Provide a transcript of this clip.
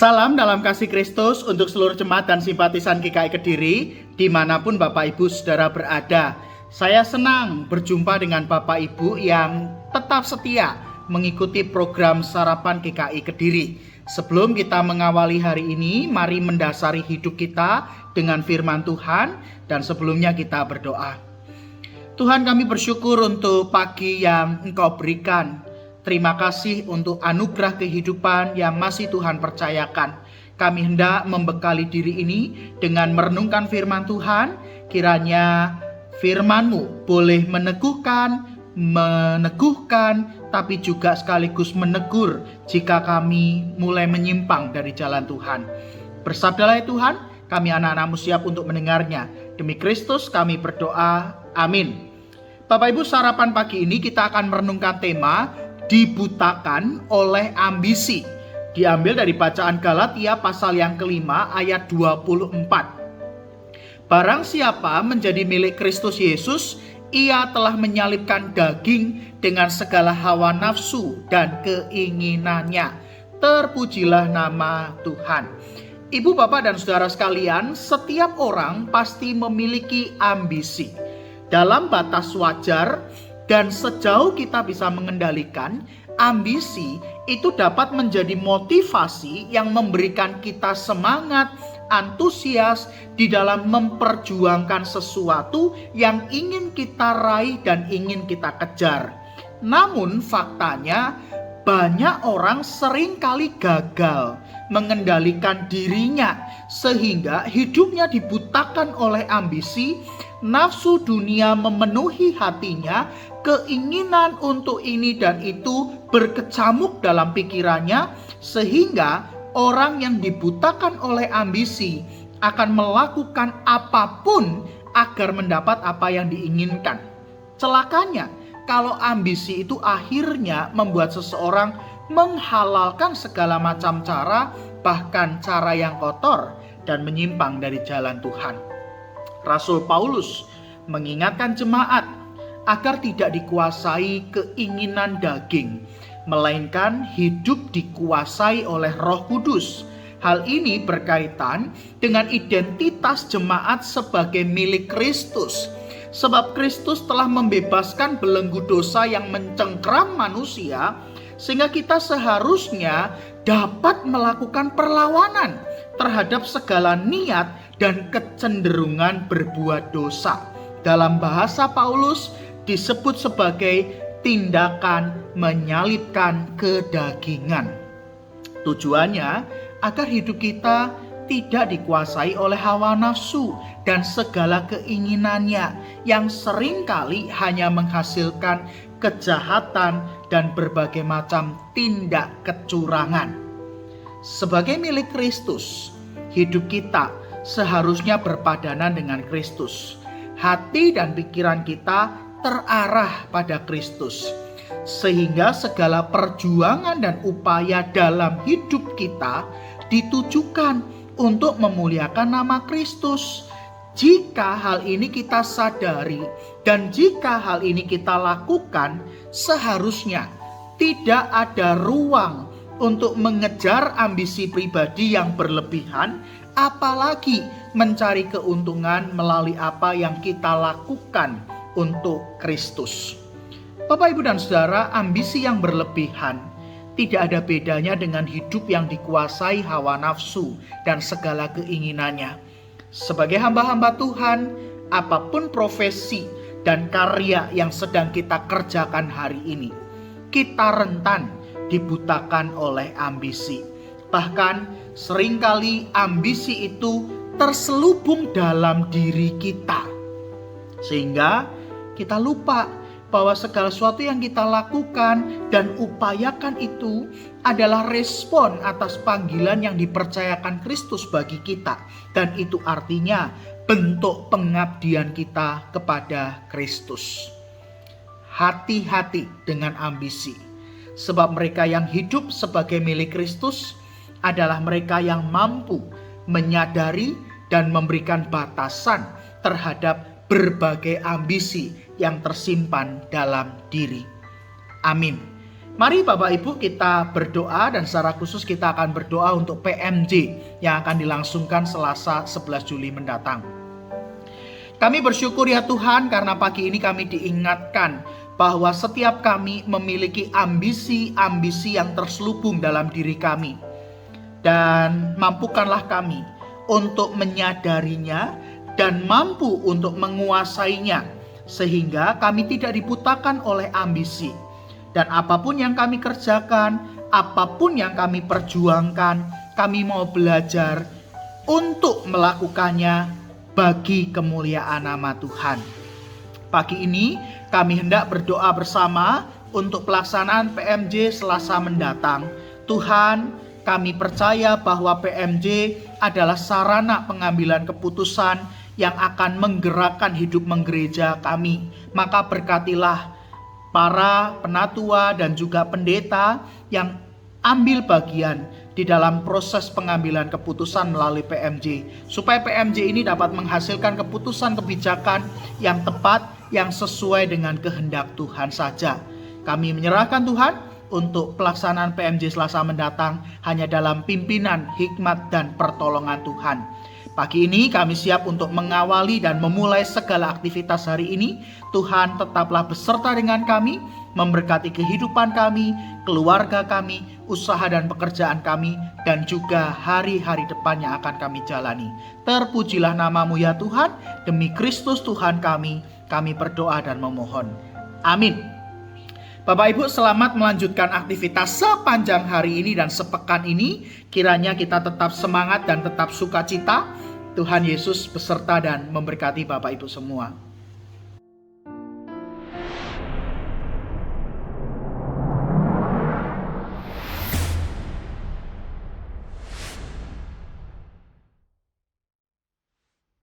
Salam dalam kasih Kristus untuk seluruh jemaat dan simpatisan GKI Kediri dimanapun Bapak Ibu Saudara berada. Saya senang berjumpa dengan Bapak Ibu yang tetap setia mengikuti program Sarapan GKI Kediri. Sebelum kita mengawali hari ini, mari mendasari hidup kita dengan firman Tuhan dan sebelumnya kita berdoa. Tuhan, kami bersyukur untuk pagi yang Engkau berikan. Terima kasih untuk anugerah kehidupan yang masih Tuhan percayakan. Kami hendak membekali diri ini dengan merenungkan firman Tuhan. Kiranya firman-Mu boleh meneguhkan, tapi juga sekaligus menegur jika kami mulai menyimpang dari jalan Tuhan. Bersabdalah ya Tuhan, kami anak-anak-Mu siap untuk mendengarnya. Demi Kristus kami berdoa, amin. Bapak Ibu, sarapan pagi ini kita akan merenungkan tema dibutakan oleh ambisi. Diambil dari bacaan Galatia pasal yang kelima ayat 24. Barang siapa menjadi milik Kristus Yesus, ia telah menyalibkan daging dengan segala hawa nafsu dan keinginannya. Terpujilah nama Tuhan. Ibu, bapak, dan saudara sekalian, setiap orang pasti memiliki ambisi. Dalam batas wajar dan sejauh kita bisa mengendalikan, ambisi itu dapat menjadi motivasi yang memberikan kita semangat, antusias di dalam memperjuangkan sesuatu yang ingin kita raih dan ingin kita kejar. Namun faktanya banyak orang seringkali gagal mengendalikan dirinya sehingga hidupnya dibutakan oleh ambisi. Nafsu dunia memenuhi hatinya, keinginan untuk ini dan itu berkecamuk dalam pikirannya, sehingga orang yang dibutakan oleh ambisi akan melakukan apapun agar mendapat apa yang diinginkan. Celakanya, kalau ambisi itu akhirnya membuat seseorang menghalalkan segala macam cara, bahkan cara yang kotor dan menyimpang dari jalan Tuhan. Rasul Paulus mengingatkan jemaat agar tidak dikuasai keinginan daging, melainkan hidup dikuasai oleh Roh Kudus. Hal ini berkaitan dengan identitas jemaat sebagai milik Kristus. Sebab Kristus telah membebaskan belenggu dosa yang mencengkram manusia, sehingga kita seharusnya dapat melakukan perlawanan terhadap segala niat dan kecenderungan berbuat dosa. Dalam bahasa Paulus disebut sebagai tindakan menyalibkan kedagingan. Tujuannya agar hidup kita tidak dikuasai oleh hawa nafsu dan segala keinginannya yang seringkali hanya menghasilkan kejahatan dan berbagai macam tindak kecurangan. Sebagai milik Kristus, hidup kita seharusnya berpadanan dengan Kristus. Hati dan pikiran kita terarah pada Kristus, sehingga segala perjuangan dan upaya dalam hidup kita ditujukan untuk memuliakan nama Kristus. Jika hal ini kita sadari dan jika hal ini kita lakukan, seharusnya tidak ada ruang untuk mengejar ambisi pribadi yang berlebihan, apalagi mencari keuntungan melalui apa yang kita lakukan untuk Kristus. Bapak, Ibu, dan Saudara, ambisi yang berlebihan tidak ada bedanya dengan hidup yang dikuasai hawa nafsu dan segala keinginannya. Sebagai hamba-hamba Tuhan, apapun profesi dan karya yang sedang kita kerjakan hari ini, kita rentan dibutakan oleh ambisi. Bahkan seringkali ambisi itu terselubung dalam diri kita, sehingga kita lupa bahwa segala sesuatu yang kita lakukan dan upayakan itu adalah respon atas panggilan yang dipercayakan Kristus bagi kita. Dan itu artinya bentuk pengabdian kita kepada Kristus. Hati-hati dengan ambisi. Sebab mereka yang hidup sebagai milik Kristus adalah mereka yang mampu menyadari dan memberikan batasan terhadap berbagai ambisi yang tersimpan dalam diri. Amin. Mari Bapak Ibu kita berdoa, dan secara khusus kita akan berdoa untuk PMJ yang akan dilangsungkan Selasa 11 Juli mendatang. Kami bersyukur ya Tuhan, karena pagi ini kami diingatkan bahwa setiap kami memiliki ambisi-ambisi yang terselubung dalam diri kami. Dan mampukanlah kami untuk menyadarinya dan mampu untuk menguasainya, sehingga kami tidak dibutakan oleh ambisi. Dan apapun yang kami kerjakan, apapun yang kami perjuangkan, kami mau belajar untuk melakukannya bagi kemuliaan nama Tuhan. Pagi ini kami hendak berdoa bersama untuk pelaksanaan PMJ Selasa mendatang. Tuhan, kami percaya bahwa PMJ adalah sarana pengambilan keputusan yang akan menggerakkan hidup menggereja kami. Maka berkatilah para penatua dan juga pendeta yang ambil bagian di dalam proses pengambilan keputusan melalui PMJ, supaya PMJ ini dapat menghasilkan keputusan kebijakan yang tepat, yang sesuai dengan kehendak Tuhan saja. Kami menyerahkan Tuhan untuk pelaksanaan PMJ Selasa mendatang hanya dalam pimpinan, hikmat, dan pertolongan Tuhan. Pagi ini kami siap untuk mengawali dan memulai segala aktivitas hari ini. Tuhan tetaplah beserta dengan kami, memberkati kehidupan kami, keluarga kami, usaha dan pekerjaan kami, dan juga hari-hari depan yang akan kami jalani. Terpujilah nama-Mu ya Tuhan, demi Kristus Tuhan kami berdoa dan memohon. Amin. Bapak Ibu, selamat melanjutkan aktivitas sepanjang hari ini dan sepekan ini. Kiranya kita tetap semangat dan tetap sukacita. Tuhan Yesus beserta dan memberkati Bapak Ibu semua.